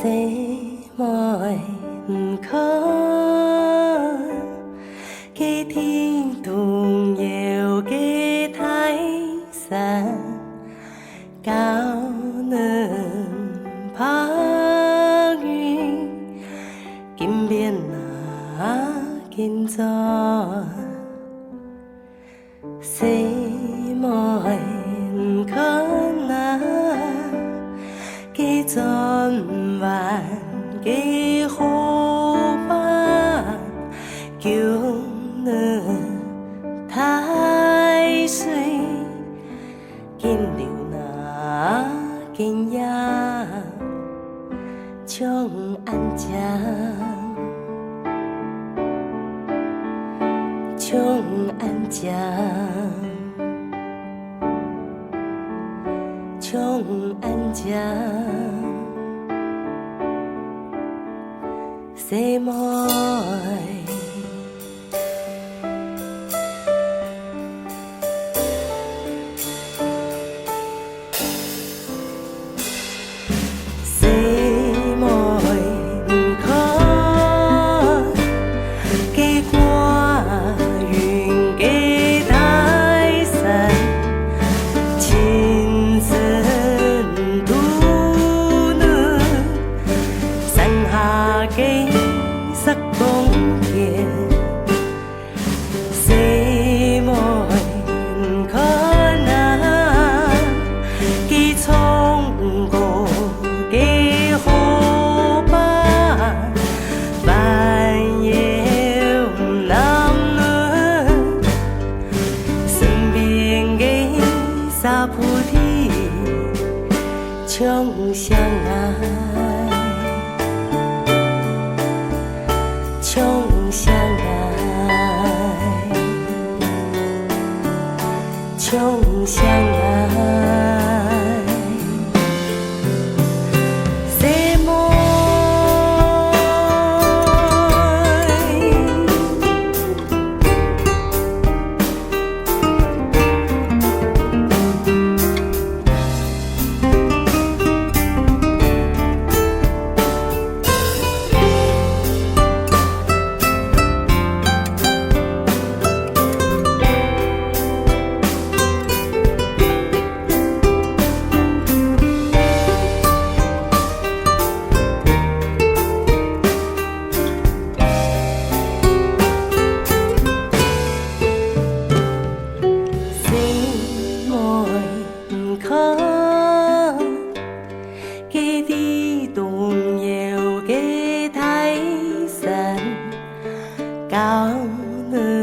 sẽ mọi khó cái thiên thùng nhiều cái thái sản cao nương phá duyên kim biên na kim gió sẽ mọi khó na cái giòn vàng cái khô vàng cứu nữ thái suy kim điều na kinh ya trong anh chàng trong anh chàng trong anh chàng sẽ mỏi cái sắc bóng thiền sẽ mọi khó na cái thông cổ cái khô ba bao nhiêu năm nữa身邊嘅沙菩提trong相愛trong相愛，trong相愛，sẽ mỏi。Cái đi tùng nhiều cái thái sản cao nữa